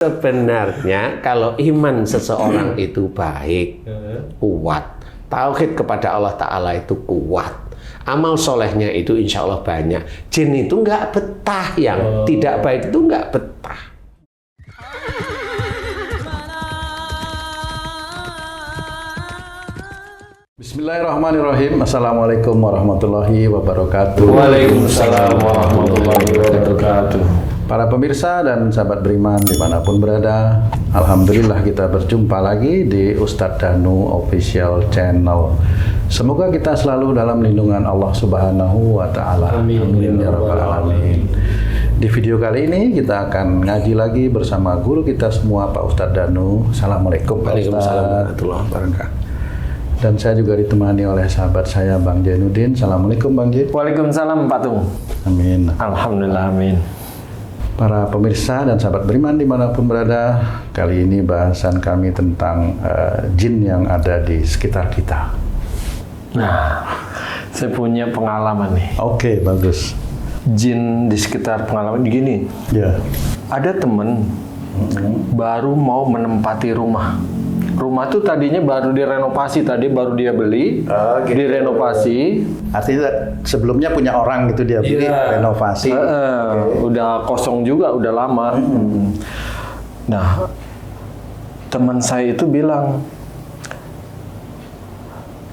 Sebenarnya kalau iman seseorang itu baik, kuat, tauhid kepada Allah Ta'ala itu kuat, amal solehnya itu insya Allah banyak, jin itu nggak betah, yang tidak baik itu nggak betah. Bismillahirrahmanirrahim. Assalamualaikum warahmatullahi wabarakatuh. Waalaikumsalam warahmatullahi wabarakatuh. Para pemirsa dan sahabat beriman dimanapun berada, alhamdulillah kita berjumpa lagi di Ustadz Danu Official Channel. Semoga kita selalu dalam lindungan Allah Subhanahu wa Ta'ala. Amin. Amin ya rabbal alamin. Di video kali ini kita akan ngaji lagi bersama guru kita semua, Pak Ustadz Danu. Assalamualaikum Pak Ustadz. Waalaikumsalam warahmatullahi wabarakatuh. Dan saya juga ditemani oleh sahabat saya Bang Jainuddin. Assalamualaikum Bang Jain. Waalaikumsalam Pak Tung. Amin. Alhamdulillah, amin. Para pemirsa dan sahabat beriman dimanapun berada, kali ini bahasan kami tentang jin yang ada di sekitar kita. Nah, saya punya pengalaman nih. Oke, bagus. Jin di sekitar pengalaman gini. Ya. Ada temen baru mau menempati rumah. Rumah tuh tadinya baru direnovasi, tadi baru dia beli, gitu. direnovasi. Artinya sebelumnya punya orang gitu dia beli, renovasi. Udah kosong juga, udah lama. Nah, teman saya itu bilang,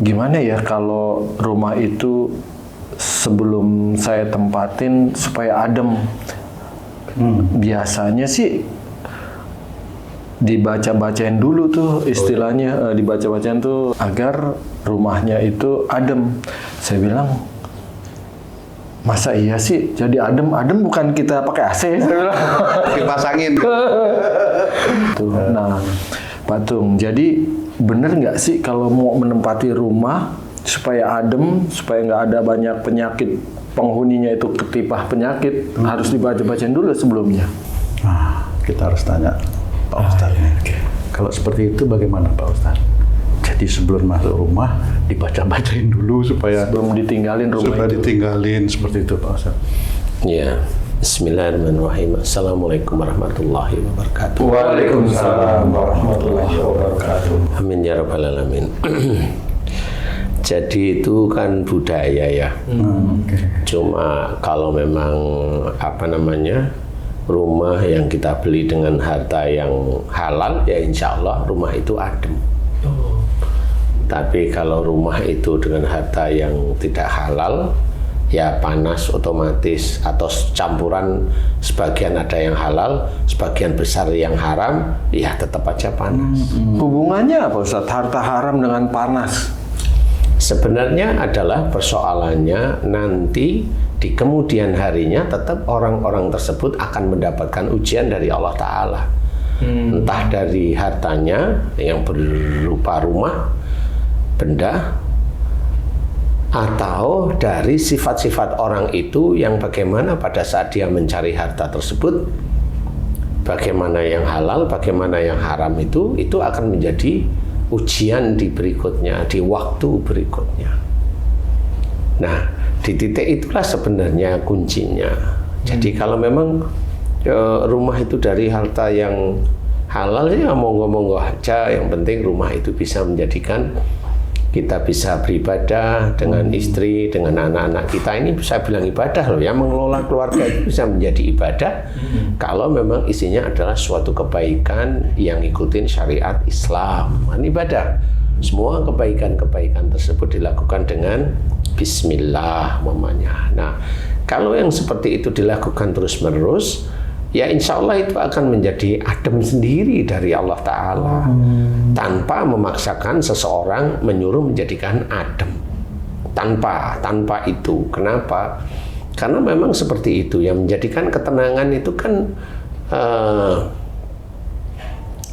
gimana ya kalau rumah itu sebelum saya tempatin supaya adem. Biasanya sih dibaca-bacain dulu tuh istilahnya, dibaca-bacain tuh agar rumahnya itu adem. Saya bilang, masa iya sih jadi adem? Adem bukan kita pakai AC. Saya bilang. Dipasangin. Tuh, nah, Pak Tung, jadi bener nggak sih kalau mau menempati rumah supaya adem, supaya nggak ada banyak penyakit, penghuninya itu ketipah penyakit, harus dibaca-bacain dulu sebelumnya? Nah, kita harus tanya Pak Ustadz. Kalau seperti itu bagaimana Pak Ustadz? Jadi sebelum masuk rumah dibaca-bacain dulu supaya Sebelum ditinggalin rumah supaya itu. ditinggalin seperti itu Pak Ustadz. Ya, Bismillahirrahmanirrahim. Assalamualaikum warahmatullahi wabarakatuh. Waalaikumsalam warahmatullahi wabarakatuh. Amin ya rabbal alamin. Jadi itu kan budaya ya. Cuma kalau memang rumah yang kita beli dengan harta yang halal, ya insya Allah rumah itu adem. Tapi kalau rumah itu dengan harta yang tidak halal, ya panas otomatis, atau campuran sebagian ada yang halal, sebagian besar yang haram, ya tetap aja panas. Hubungannya apa Ustadz? Harta haram dengan panas? Sebenarnya adalah persoalannya nanti di kemudian harinya tetap orang-orang tersebut akan mendapatkan ujian dari Allah Ta'ala. Entah dari hartanya yang berupa rumah, benda, atau dari sifat-sifat orang itu yang bagaimana pada saat dia mencari harta tersebut, bagaimana yang halal, bagaimana yang haram, itu akan menjadi ujian di berikutnya, di waktu berikutnya. Nah, di titik itulah sebenarnya kuncinya. Jadi kalau memang rumah itu dari harta yang halal, ya monggo-monggo aja. Yang penting rumah itu bisa menjadikan kita bisa beribadah dengan istri, dengan anak-anak kita. Ini saya bilang ibadah loh ya, mengelola keluarga itu bisa menjadi ibadah kalau memang isinya adalah suatu kebaikan yang ngikutin syariat Islam. Ini ibadah. Semua kebaikan-kebaikan tersebut dilakukan dengan Bismillah mamanya. Nah, kalau yang seperti itu dilakukan terus-menerus, ya insya Allah itu akan menjadi adem sendiri dari Allah Ta'ala. Tanpa memaksakan seseorang menyuruh menjadikan adem. Tanpa itu. Kenapa? Karena memang seperti itu. Yang menjadikan ketenangan itu kan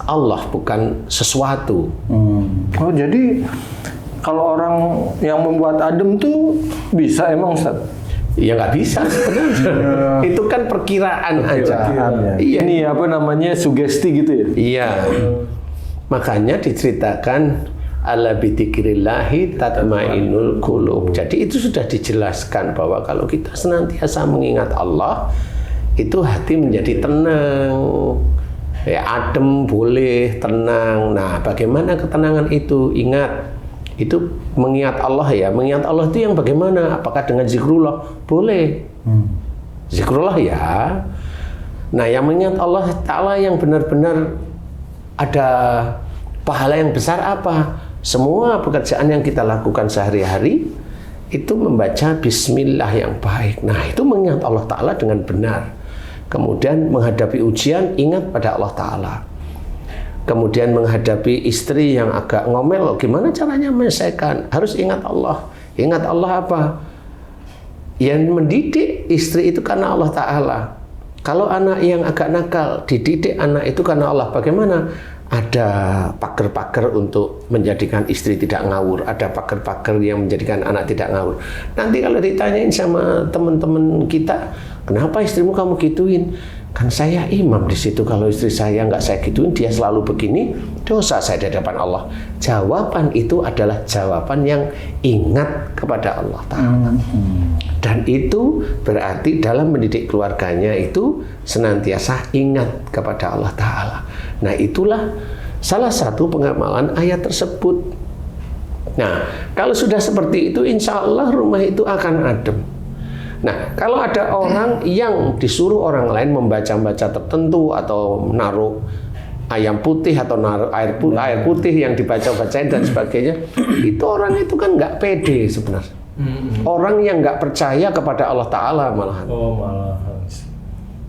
Allah, bukan sesuatu. Oh, jadi kalau orang yang membuat adem tuh bisa emang Ustaz? Ya nggak bisa sebenarnya. Itu kan perkiraan aja. Iya. Ini apa namanya, sugesti gitu ya? Iya. Makanya diceritakan ala bidzikrillahi tatma'innul qulub. Jadi itu sudah dijelaskan bahwa kalau kita senantiasa mengingat Allah, itu hati menjadi tenang. Ya, adem boleh, tenang. Nah, bagaimana ketenangan itu? Ingat, itu mengingat Allah ya. Mengingat Allah itu yang bagaimana? Apakah dengan zikrullah? Boleh. Zikrullah ya. Nah, yang mengingat Allah Ta'ala yang benar-benar ada pahala yang besar apa? Semua pekerjaan yang kita lakukan sehari-hari itu membaca bismillah yang baik. Nah, itu mengingat Allah Ta'ala dengan benar. Kemudian menghadapi ujian, ingat pada Allah Ta'ala. Kemudian menghadapi istri yang agak ngomel, gimana caranya menyelesaikan? Harus ingat Allah. Ingat Allah apa? Yang mendidik istri itu karena Allah Ta'ala. Kalau anak yang agak nakal, dididik anak itu karena Allah. Bagaimana? Ada pagar-pagar untuk menjadikan istri tidak ngawur. Ada pagar-pagar yang menjadikan anak tidak ngawur. Nanti kalau ditanyain sama teman-teman kita, kenapa istrimu kamu gituin? Kan saya imam di situ. Kalau istri saya nggak saya gituin, dia selalu begini, dosa saya di hadapan Allah. Jawaban itu adalah jawaban yang ingat kepada Allah Ta'ala. Dan itu berarti dalam mendidik keluarganya itu senantiasa ingat kepada Allah Ta'ala. Nah, itulah salah satu pengamalan ayat tersebut. Nah, kalau sudah seperti itu, insya Allah rumah itu akan adem. Nah, kalau ada orang yang disuruh orang lain membaca-baca tertentu atau naruh ayam putih atau naruh air putih yang dibaca-bacain dan sebagainya, itu orang itu kan nggak pede sebenarnya. Orang yang nggak percaya kepada Allah Ta'ala malahan. Oh, malahan.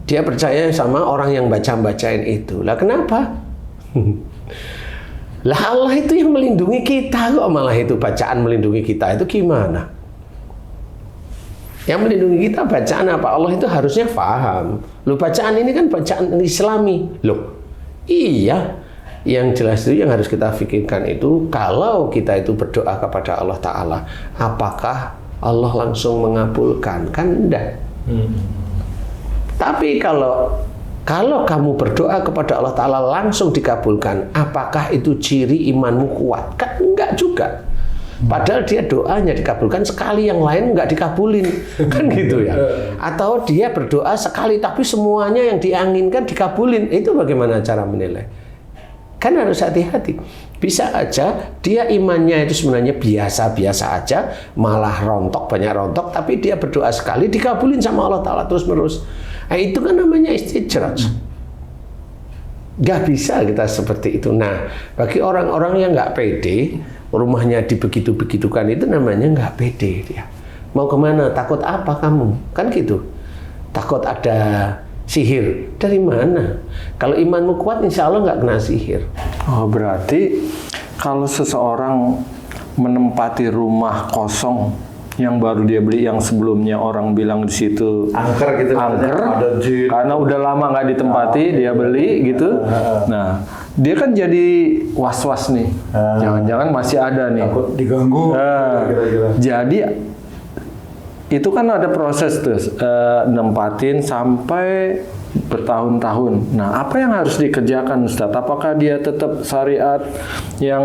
Dia percaya sama orang yang baca-bacain itu. Lah kenapa? Lah Allah itu yang melindungi kita kok, malah itu bacaan melindungi kita itu gimana? Yang melindungi kita bacaan apa? Allah itu harusnya paham. Loh, bacaan ini kan bacaan Islami. Loh, iya. Yang jelas itu yang harus kita pikirkan itu, kalau kita itu berdoa kepada Allah Ta'ala, apakah Allah langsung mengabulkan? Kan enggak. Tapi kalau kamu berdoa kepada Allah Ta'ala langsung dikabulkan, apakah itu ciri imanmu kuat? Kan enggak juga. Padahal dia doanya dikabulkan sekali, yang lain nggak dikabulin, kan gitu ya. Atau dia berdoa sekali tapi semuanya yang diinginkan dikabulin, itu bagaimana cara menilai? Kan harus hati-hati. Bisa aja dia imannya itu sebenarnya biasa-biasa aja, malah rontok, banyak rontok, tapi dia berdoa sekali dikabulin sama Allah Ta'ala terus-menerus. Nah, itu kan namanya istidraj. Gak bisa kita seperti itu. Nah, bagi orang-orang yang nggak pede, rumahnya dibegitu-begitukan, itu namanya nggak pede dia. Mau kemana? Takut apa kamu? Kan gitu. Takut ada sihir. Dari mana? Kalau imanmu kuat, insya Allah nggak kena sihir. Oh, berarti kalau seseorang menempati rumah kosong yang baru dia beli, yang sebelumnya orang bilang di situ Angker gitu. angker, Ada jin. karena udah lama nggak ditempati, dia beli gitu. Nah, dia kan jadi was-was nih. Jangan-jangan masih ada nih. Takut diganggu. Kira-kira. Jadi itu kan ada proses tuh, nempatin sampai bertahun-tahun. Nah, apa yang harus dikerjakan, Ustadz? Apakah dia tetap syariat yang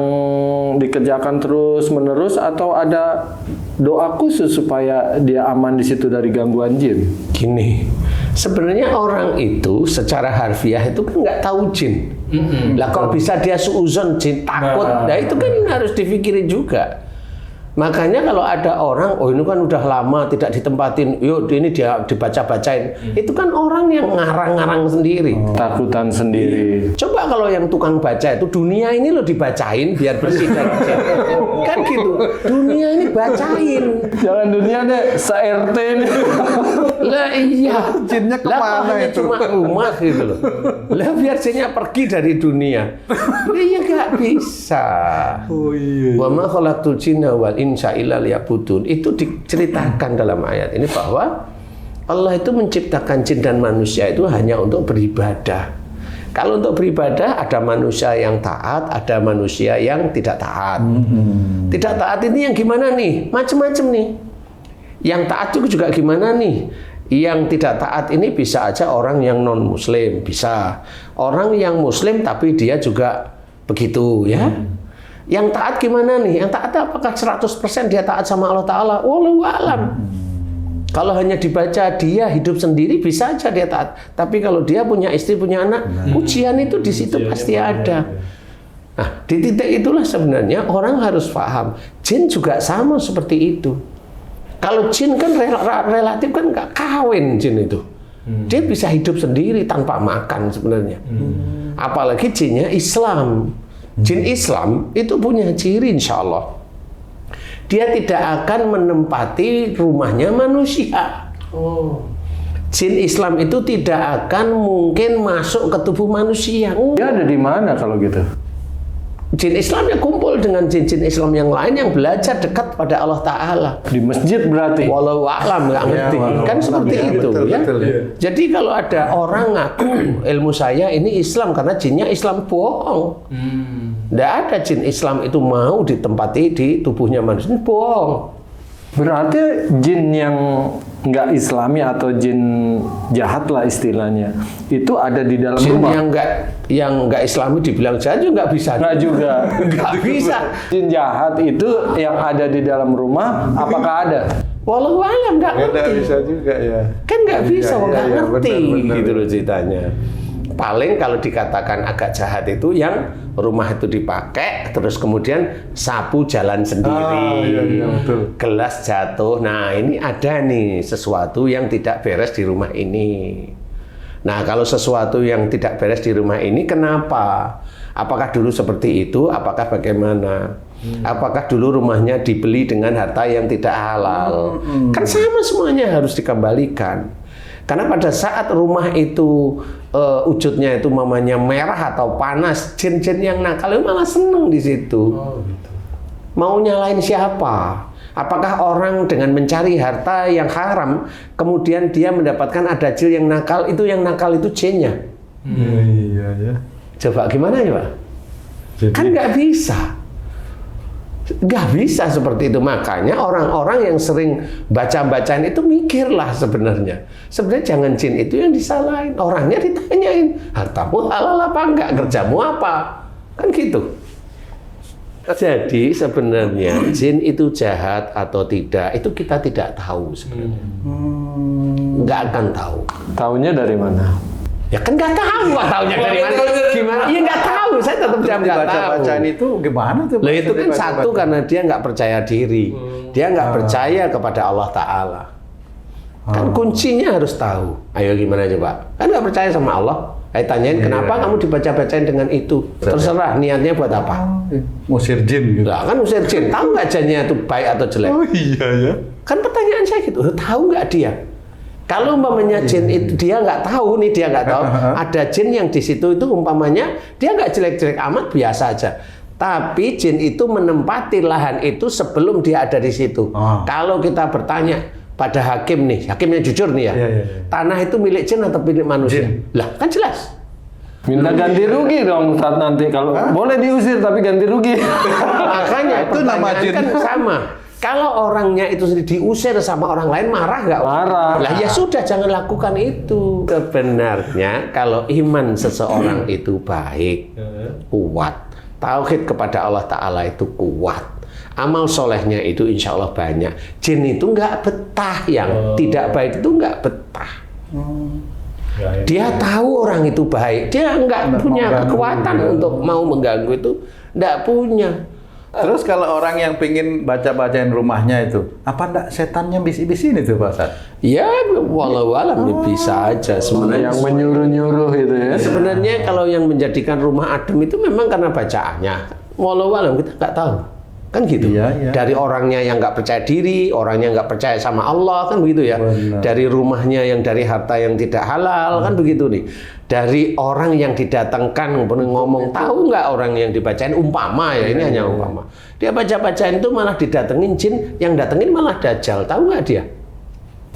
dikerjakan terus-menerus, atau ada doa khusus supaya dia aman di situ dari gangguan jin? Gini, sebenarnya orang itu secara harfiah itu kan nggak tahu jin. Lah kok bisa dia suuzon jin, takut? Nah itu kan harus dipikirin juga. Makanya kalau ada orang, oh ini kan udah lama tidak ditempatin, yuk ini dia dibaca-bacain. Itu kan orang yang ngarang-ngarang sendiri. Takutan sendiri. Coba kalau yang tukang baca itu, dunia ini lo dibacain biar bersih dari jin. Kan gitu, dunia ini bacain. Jangan dunia deh, se-RT nih. Lah iya, Jinnya kemana hanya itu? cuma rumah gitu loh. Lah biar jinnya pergi dari dunia. Dia nggak bisa. Oh iya. Wa ma khalaqtul jinna wal insa illa liya'budun. Itu diceritakan dalam ayat ini bahwa Allah itu menciptakan jin dan manusia itu hanya untuk beribadah. Kalau untuk beribadah ada manusia yang taat, ada manusia yang tidak taat. Tidak taat ini yang gimana nih? Macam-macam nih. Yang taat juga gimana nih? Yang tidak taat ini bisa aja orang yang non-muslim, bisa. Orang yang muslim tapi dia juga begitu ya. Yang taat gimana nih? Yang taat apakah 100% dia taat sama Allah Ta'ala? Wallahu a'lam. Kalau hanya dibaca dia hidup sendiri bisa aja dia taat. Tapi kalau dia punya istri, punya anak, ujian itu di situ pasti ada. Nah, di titik itulah sebenarnya orang harus paham. Jin juga sama seperti itu. Kalau jin kan relatif kan nggak kawin jin itu. Dia bisa hidup sendiri tanpa makan sebenarnya. Apalagi jinnya Islam. Jin Islam itu punya ciri insya Allah. Dia tidak akan menempati rumahnya manusia. Jin Islam itu tidak akan mungkin masuk ke tubuh manusia. Dia ada di mana kalau gitu? Jin Islam yang kumpul dengan jin-jin Islam yang lain yang belajar dekat pada Allah Ta'ala. Di masjid berarti? Walau alam nggak ngerti. Kan seperti itu ya. Jadi kalau ada orang ngaku ilmu saya ini Islam karena jinnya Islam, bohong. Nggak ada jin Islam itu mau ditempati di tubuhnya manusia, bohong. Berarti jin yang nggak Islami atau jin jahat lah istilahnya, itu ada di dalam jin rumah? yang nggak Islami dibilang jahat juga nggak bisa. Nggak juga. Nggak bisa. Jin jahat itu yang ada di dalam rumah, apakah ada? Walau alam nggak ngerti. Nggak bisa juga ya. Kan nggak bisa, nggak ngerti benar. gitu loh ceritanya. Paling kalau dikatakan agak jahat itu yang rumah itu dipakai, terus kemudian sapu jalan sendiri, betul. gelas jatuh. Nah ini ada nih sesuatu yang tidak beres di rumah ini. Nah kalau sesuatu yang tidak beres di rumah ini, kenapa? Apakah dulu seperti itu? Apakah bagaimana? Apakah dulu rumahnya dibeli dengan harta yang tidak halal? Kan sama semuanya harus dikembalikan. Karena pada saat rumah itu wujudnya itu mamanya merah atau panas, jin-jin yang nakal itu malah seneng di situ. Mau nyalain siapa? Apakah orang dengan mencari harta yang haram, kemudian dia mendapatkan ada jin yang nakal, itu yang nakal itu jinnya? Iya. Coba gimana ya Pak? Kan nggak bisa. Nggak bisa seperti itu. Makanya orang-orang yang sering baca-bacaan itu mikirlah sebenarnya. Sebenarnya jangan jin itu yang disalahin. Orangnya ditanyain, hartamu halal apa enggak? Kerjamu apa? Kan gitu. Jadi sebenarnya jin itu jahat atau tidak, itu kita tidak tahu sebenarnya. Nggak akan tahu. Taunya dari mana? Ya kan nggak tahu Pak, taunya dari mana? Gimana? Iya nggak tahu, saya tetap jam nggak tahu. Bacaan itu gimana tuh? Loh itu kan satu karena dia nggak percaya diri, dia nggak percaya kepada Allah Ta'ala. Kan kuncinya harus tahu. Ayo gimana coba? Kan nggak percaya sama Allah. Ayo tanyain kenapa kamu dibaca-bacain dengan itu? Terserah niatnya buat apa? Ngusir jin gitu. Lah kan usir jin, tahu nggak jinnya itu baik atau jelek? Oh iya ya. Kan pertanyaan saya gitu, tahu nggak dia? Kalau umpamanya jin itu dia nggak tahu nih, dia nggak tahu ada jin yang di situ itu umpamanya dia nggak jelek-jelek amat, biasa aja. Tapi jin itu menempati lahan itu sebelum dia ada di situ. Kalau kita bertanya pada hakim nih, hakimnya jujur nih ya, tanah itu milik jin atau milik manusia? Lah kan jelas. Minta ganti rugi dong saat nanti kalau boleh diusir tapi ganti rugi. Makanya itu nama jin kan sama. Kalau orangnya itu sendiri diusir sama orang lain, marah nggak? Marah. Lah ya sudah, jangan lakukan itu. Sebenarnya kalau iman seseorang itu baik, kuat, tauhid kepada Allah Ta'ala itu kuat, amal solehnya itu insya Allah banyak. Jin itu nggak betah, yang tidak baik itu nggak betah. Dia tahu orang itu baik, dia nggak punya kekuatan untuk mau mengganggu itu, nggak punya. Terus kalau orang yang pingin baca-bacain rumahnya itu, apa enggak setannya bisi-bisin itu Pak Ustaz? Ya, walau alam bisa aja sebenarnya. Yang menyuruh-nyuruh itu ya. Sebenarnya kalau yang menjadikan rumah adem itu memang karena bacaannya. Walau alam kita nggak tahu. Kan gitu. Iya. Dari orangnya yang nggak percaya diri, orangnya nggak percaya sama Allah, kan begitu ya. Benar. Dari rumahnya yang dari harta yang tidak halal, kan begitu nih. Dari orang yang didatangkan ngomong, tahu nggak orang yang dibacain umpama ya, ini hanya umpama. Dia baca-bacain itu malah didatengin jin, yang datengin malah dajjal. Tahu nggak dia?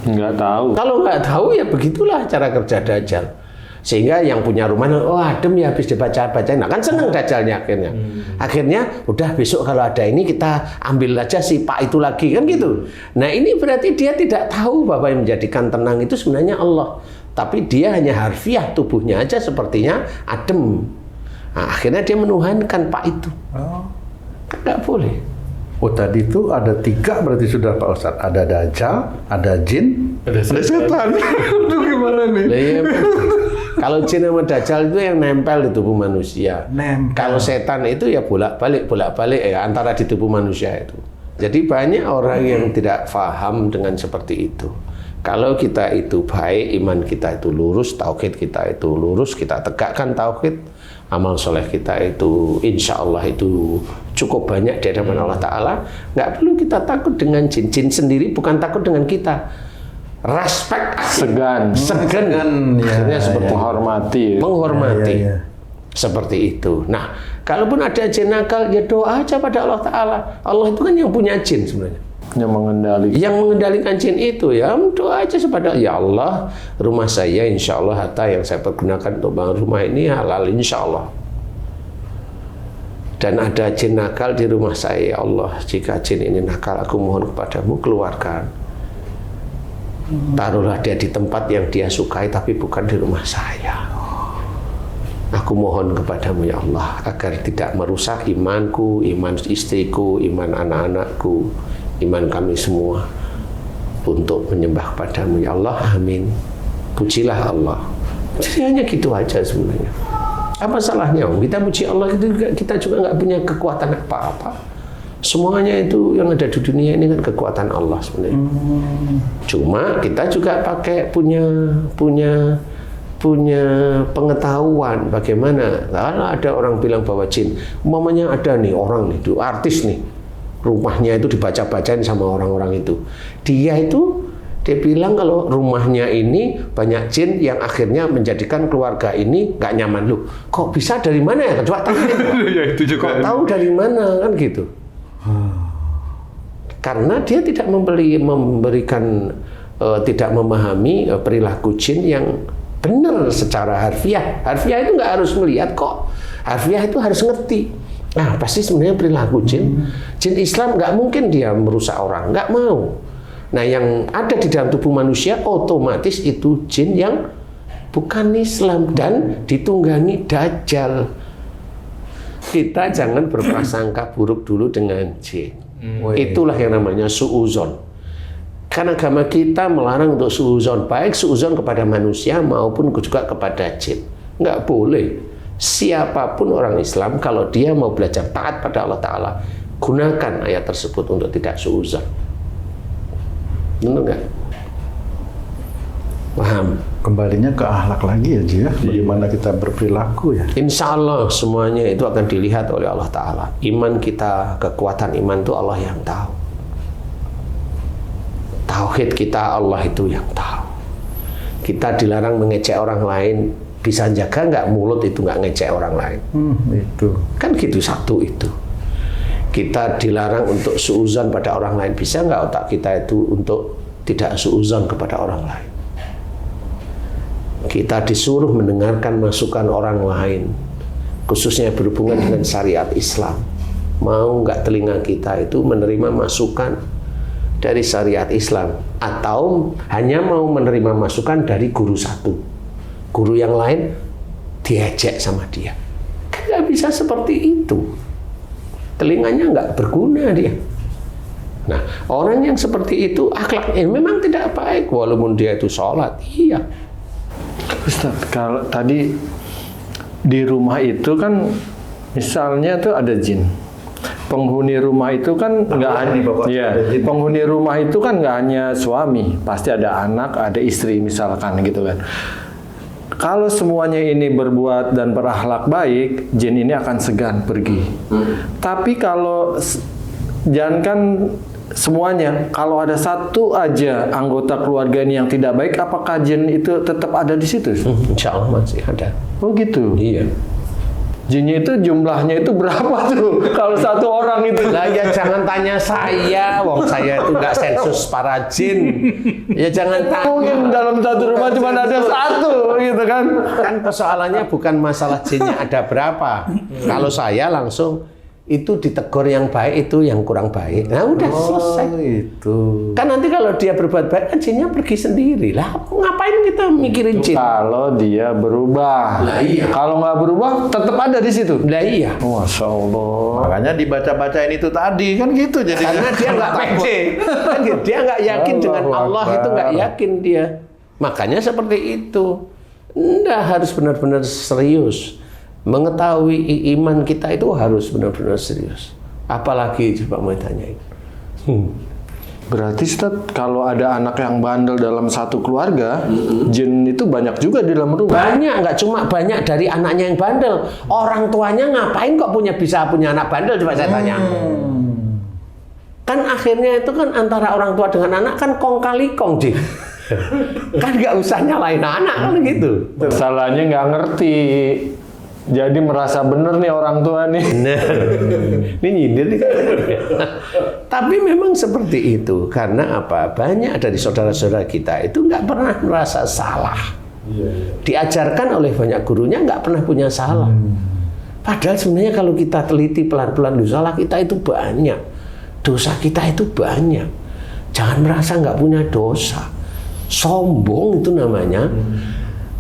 Nggak tahu. Kalau nggak tahu ya begitulah cara kerja dajjal. Sehingga yang punya rumah, oh adem ya habis dibaca-bacain. Nah kan seneng dajjalnya akhirnya. Akhirnya udah besok kalau ada ini kita ambil aja si Pak itu lagi, kan gitu. Nah ini berarti dia tidak tahu bahwa yang menjadikan tenang itu sebenarnya Allah. Tapi dia hanya harfiah tubuhnya aja sepertinya adem. Nah, akhirnya dia menuhankan Pak itu. Kan nggak boleh. Oh tadi itu ada 3 berarti sudah Pak Ustadz. Ada Dajjal, ada jin, ada setan. Aduh gimana nih? Lah, iya, kalau jin sama Dajjal itu yang nempel di tubuh manusia. Nempel. Kalau setan itu ya bolak-balik ya, antara di tubuh manusia itu. Jadi banyak orang yang tidak paham dengan seperti itu. Kalau kita itu baik, iman kita itu lurus, tauhid kita itu lurus, kita tegakkan tauhid, amal soleh kita itu insya Allah itu cukup banyak di hadapan Allah Ta'ala. Nggak perlu kita takut dengan jin. Jin sendiri bukan takut dengan kita. Respect, segan, ya, seperti menghormati. Ya. Seperti itu. Nah, kalaupun ada jin nakal, ya doa aja pada Allah Ta'ala. Allah itu kan yang punya jin sebenarnya. Yang mengendalikan jin itu ya doa aja kepada ya Allah, rumah saya insya Allah harta yang saya pergunakan untuk bangun rumah ini halal insya Allah. Dan ada jin nakal di rumah saya, ya Allah, jika jin ini nakal, aku mohon kepadamu keluarkan. Taruhlah dia di tempat yang dia sukai, tapi bukan di rumah saya. Aku mohon kepadamu ya Allah, agar tidak merusak imanku, iman istriku, iman anak-anakku, iman kami semua untuk menyembah padamu ya Allah, amin. Pujilah Allah. Jadi hanya gitu aja sebenarnya. Apa salahnya? Kita puji Allah itu kita juga nggak punya kekuatan apa-apa. Semuanya itu yang ada di dunia ini kan kekuatan Allah sebenarnya. Cuma kita juga pakai punya pengetahuan bagaimana. Kalau ada orang bilang bahwa jin, umpamanya ada nih orang nih, artis nih, rumahnya itu dibaca-bacain sama orang-orang itu. Dia bilang kalau rumahnya ini banyak jin yang akhirnya menjadikan keluarga ini nggak nyaman. Loh, kok bisa dari mana ya? Coba tanya. Ya, itu juga. Kok tahu dari mana kan gitu? Karena dia tidak tidak memahami perilaku jin yang benar secara harfiah. Harfiah itu nggak harus melihat kok. Harfiah itu harus ngerti. Nah, pasti sebenarnya perilaku jin. Jin Islam nggak mungkin dia merusak orang, nggak mau. Nah, yang ada di dalam tubuh manusia otomatis itu jin yang bukan Islam dan ditunggangi Dajjal. Kita jangan berprasangka buruk dulu dengan jin. Itulah yang namanya suuzon. Karena agama kita melarang untuk suuzon, baik suuzon kepada manusia maupun juga kepada jin. Nggak boleh. Siapapun orang Islam, kalau dia mau belajar taat pada Allah Ta'ala, gunakan ayat tersebut untuk tidak suuzon. Benar nggak? Paham? Kembalinya ke akhlak lagi ya, Ji, ya? Bagaimana kita berperilaku ya? Insya Allah semuanya itu akan dilihat oleh Allah Ta'ala. Iman kita, kekuatan iman itu Allah yang tahu. Tauhid kita Allah itu yang tahu. Kita dilarang mengejek orang lain. Bisa jaga nggak mulut itu nggak ngejek orang lain? Itu. Kan gitu satu itu. Kita dilarang untuk suuzon pada orang lain. Bisa nggak otak kita itu untuk tidak suuzon kepada orang lain? Kita disuruh mendengarkan masukan orang lain, khususnya berhubungan dengan syariat Islam. Mau nggak telinga kita itu menerima masukan dari syariat Islam, atau hanya mau menerima masukan dari guru satu, guru yang lain diejek sama dia? Nggak bisa seperti itu. Telinganya nggak berguna dia. Nah, orang yang seperti itu akhlaknya memang tidak baik, walaupun dia itu sholat. Iya. Ustaz, kalau tadi di rumah itu kan misalnya tuh ada jin. Penghuni rumah itu kan nggak hanya, ya, penghuni rumah itu kan nggak hanya suami, pasti ada anak, ada istri misalkan gitu kan. Kalau semuanya ini berbuat dan berakhlak baik, jin ini akan segan pergi. Tapi kalau jangankan semuanya, kalau ada satu aja anggota keluarga ini yang tidak baik, apakah jin itu tetap ada di situ? Insya Allah masih ada. Oh gitu? Iya. Jinnya itu jumlahnya itu berapa tuh? Kalau satu orang itu? Lah ya jangan tanya saya, wong saya itu nggak sensus para jin. Ya jangan tanya. Mungkin dalam satu rumah cuma ada satu, gitu kan? Kan persoalannya bukan masalah jinnya ada berapa. Kalau saya langsung itu ditegur yang baik, itu yang kurang baik. Nah udah selesai. Itu. Kan nanti kalau dia berbuat baik, kan jinnya pergi sendiri. Lah ngapain kita mikirin jin? Kalau dia berubah. Lah iya. Kalau nggak berubah, tetap ada di situ. Lah iya. Masya Allah. Makanya dibaca-bacain itu tadi kan gitu jadi. Karena dia nggak pede. Kan gitu. Dia nggak yakin dengan Allah, itu nggak yakin dia. Makanya seperti itu. Nggak harus benar-benar serius. Mengetahui iman kita itu harus benar-benar serius. Apalagi coba mau tanyain. Berarti Ustaz, kalau ada anak yang bandel dalam satu keluarga, jin itu banyak juga di dalam rumah. Banyak, nggak cuma banyak dari anaknya yang bandel. Orang tuanya ngapain kok bisa punya anak bandel, coba saya tanya. Kan akhirnya itu kan antara orang tua dengan anak kan kong kali kong, Jin. Kan nggak usah nyalain anak kan gitu. Salahnya nggak ngerti. Jadi merasa bener nih orang tua nih. Nah, ini nyindir nih. Tapi memang seperti itu. Karena apa? Banyak dari saudara-saudara kita itu nggak pernah merasa salah. Diajarkan oleh banyak gurunya nggak pernah punya salah. Padahal sebenarnya kalau kita teliti pelan-pelan salah kita itu banyak. Dosa kita itu banyak. Jangan merasa nggak punya dosa. Sombong itu namanya.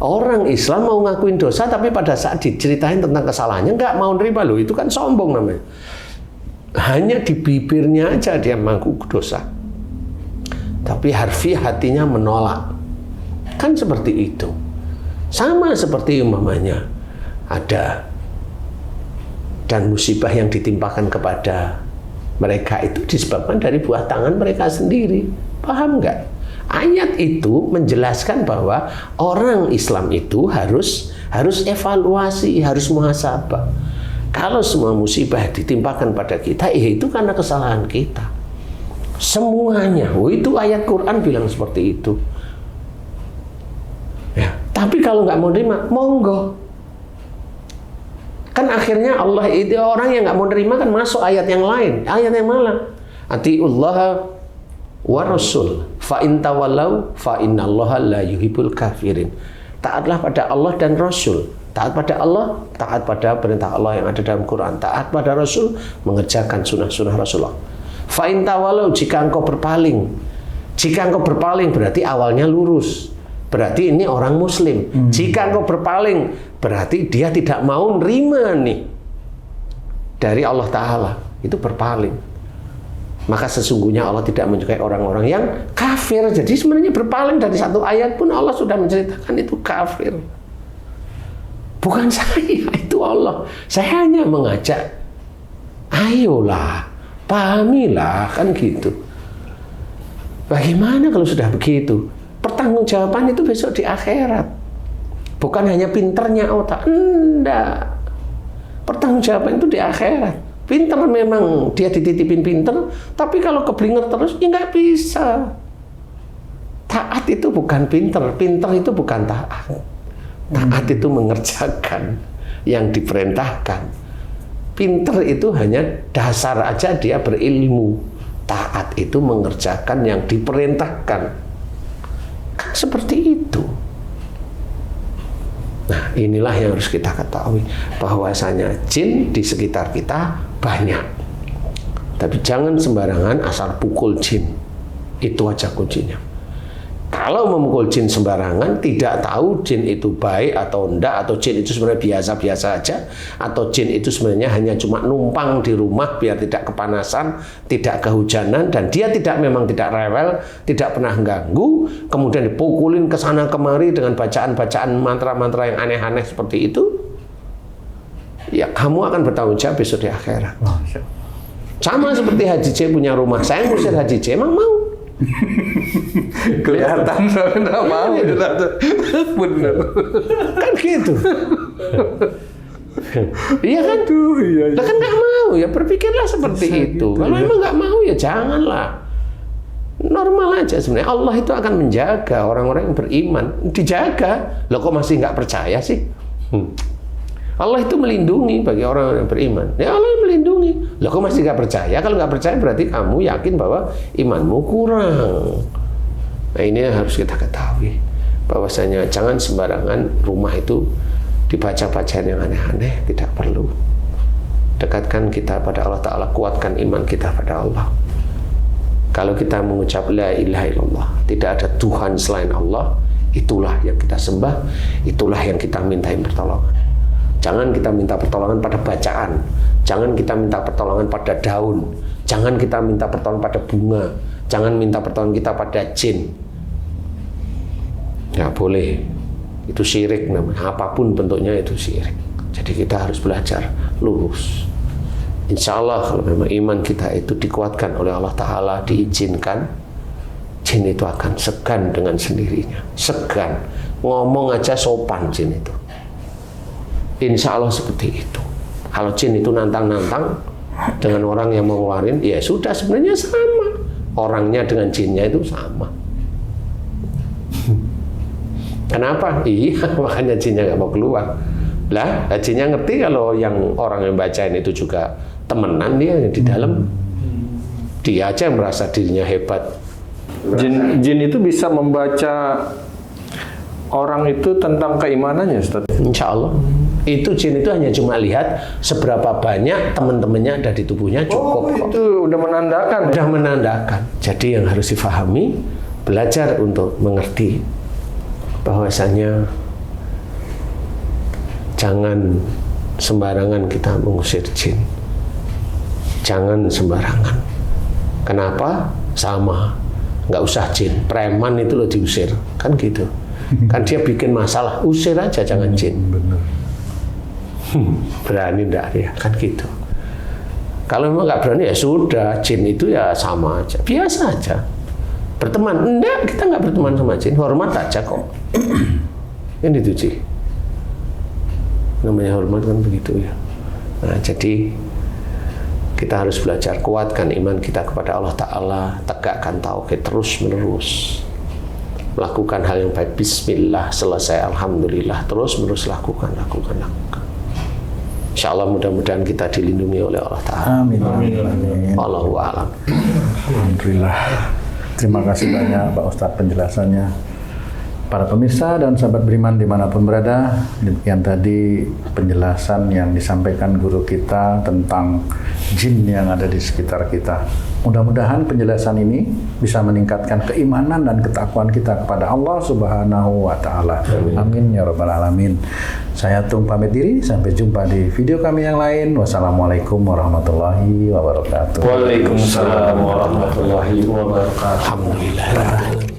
Orang Islam mau ngakuin dosa tapi pada saat diceritain tentang kesalahannya nggak mau nerima loh, itu kan sombong namanya. Hanya di bibirnya aja dia mengaku dosa, tapi harfiah hatinya menolak. Kan seperti itu. Sama seperti umpamanya ada dan musibah yang ditimpakan kepada mereka itu disebabkan dari buah tangan mereka sendiri. Paham nggak? Ayat itu menjelaskan bahwa orang Islam itu harus evaluasi, harus muhasabah. Kalau semua musibah ditimpakan pada kita, itu karena kesalahan kita. Semuanya. Itu ayat Quran bilang seperti itu. Ya, tapi kalau nggak mau terima, monggo. Kan akhirnya Allah itu orang yang nggak mau terima kan masuk ayat yang lain. Ayat yang mana? Atiullah wa rasul fa in tawallaw fa innallaha la yuhibbul kafirin. Taatlah pada Allah dan Rasul. Taat pada Allah, taat pada perintah Allah yang ada dalam Quran. Taat pada Rasul, mengerjakan sunnah-sunnah Rasulullah. Fa in tawallaw, jika engkau berpaling. Jika engkau berpaling berarti awalnya lurus. Berarti ini orang muslim. Jika engkau berpaling berarti dia tidak mau nerima nih dari Allah Ta'ala. Itu berpaling. Maka sesungguhnya Allah tidak menyukai orang-orang yang kafir. Jadi sebenarnya berpaling dari satu ayat pun Allah sudah menceritakan itu kafir. Bukan saya, itu Allah. Saya hanya mengajak, ayolah, pahamilah, kan gitu. Bagaimana kalau sudah begitu? Pertanggungjawaban itu besok di akhirat. Bukan hanya pinternya otak. Enggak. Pertanggungjawaban itu di akhirat. Pinter memang dia dititipin pinter, tapi kalau keblinger terus ya nggak bisa. Taat itu bukan pinter, pinter itu bukan taat. Taat itu mengerjakan yang diperintahkan. Pinter itu hanya dasar aja dia berilmu. Taat itu mengerjakan yang diperintahkan. Kan seperti itu. Nah, inilah yang harus kita ketahui, bahwasanya jin di sekitar kita banyak. Tapi jangan sembarangan asal pukul jin. Itu aja kuncinya. Kalau memukul jin sembarangan, tidak tahu jin itu baik atau enggak, atau jin itu sebenarnya biasa-biasa aja, atau jin itu sebenarnya hanya cuma numpang di rumah biar tidak kepanasan, tidak kehujanan, dan dia memang tidak rewel, tidak pernah ganggu, kemudian dipukulin ke sana kemari dengan bacaan-bacaan mantra-mantra yang aneh-aneh seperti itu, ya kamu akan bertanggung jawab besok di akhirat. Sama seperti Haji C punya rumah, saya ngusir Haji C, emang mau? Kelihatan nggak mau. Bener. Kan gitu. Iya kan? Iya. Kan nggak mau ya, berpikirlah seperti itu. Kalau emang nggak mau ya janganlah. Normal aja sebenarnya. Allah itu akan menjaga orang-orang yang beriman. Dijaga. Loh kok masih nggak percaya sih? Allah itu melindungi bagi orang yang beriman. Ya Allah yang melindungi. Loh kok masih nggak percaya? Kalau nggak percaya berarti kamu yakin bahwa imanmu kurang. Nah ini yang harus kita ketahui. Bahwasanya jangan sembarangan rumah itu dibaca-bacain yang aneh-aneh, tidak perlu. Dekatkan kita pada Allah Ta'ala, kuatkan iman kita pada Allah. Kalau kita mengucap la ilaha illallah, tidak ada Tuhan selain Allah, itulah yang kita sembah, itulah yang kita mintain pertolongan. Jangan kita minta pertolongan pada bacaan, jangan kita minta pertolongan pada daun, jangan kita minta pertolongan pada bunga, jangan minta pertolongan kita pada jin. Nggak boleh, itu syirik namanya, apapun bentuknya itu syirik. Jadi kita harus belajar lurus. Insya Allah kalau memang iman kita itu dikuatkan oleh Allah Ta'ala, diizinkan, jin itu akan segan dengan sendirinya. Segan, ngomong aja sopan jin itu. Insya Allah seperti itu. Kalau jin itu nantang-nantang dengan orang yang mau ngeluarin, ya sudah, sebenarnya sama. Orangnya dengan jinnya itu sama. Kenapa? Iya, makanya jinnya nggak mau keluar. Lah, jinnya ngerti kalau yang orang yang bacain itu juga temenan, dia di dalam. Dia aja yang merasa dirinya hebat. Jin itu bisa membaca orang itu tentang keimanannya, Ustaz? Insya Allah. Itu jin itu hanya cuma lihat seberapa banyak teman-temannya ada di tubuhnya, cukup kok. Itu udah menandakan. Udah menandakan. Jadi yang harus difahami, belajar untuk mengerti bahwasanya jangan sembarangan kita mengusir jin. Jangan sembarangan. Kenapa? Sama. Nggak usah jin. Preman itu loh diusir. Kan gitu. Kan dia bikin masalah. Usir aja, jangan jin. Benar. Berani enggak ya? Kan gitu. Kalau memang nggak berani ya sudah. Jin itu ya sama aja. Biasa aja. Berteman. Enggak, kita nggak berteman sama jin. Hormat aja kok. Ini tuh Ci. Namanya hormat kan begitu ya. Nah, jadi kita harus belajar kuatkan iman kita kepada Allah Ta'ala, tegakkan tauhid terus menerus, melakukan hal yang baik, bismillah, selesai alhamdulillah, terus menerus lakukan. Insya Allah mudah-mudahan kita dilindungi oleh Allah Ta'ala. Amin. Wallahu a'lam. Alhamdulillah. Terima kasih banyak Pak Ustadz penjelasannya. Para pemirsa dan sahabat beriman dimanapun berada, demikian tadi penjelasan yang disampaikan guru kita tentang jin yang ada di sekitar kita. Mudah-mudahan penjelasan ini bisa meningkatkan keimanan dan ketakwaan kita kepada Allah Subhanahu wa Ta'ala. Amin ya Rabbal Alamin. Saya Tung pamit diri, sampai jumpa di video kami yang lain. Wassalamualaikum warahmatullahi wabarakatuh. Waalaikumsalam warahmatullahi wabarakatuh. Alhamdulillah.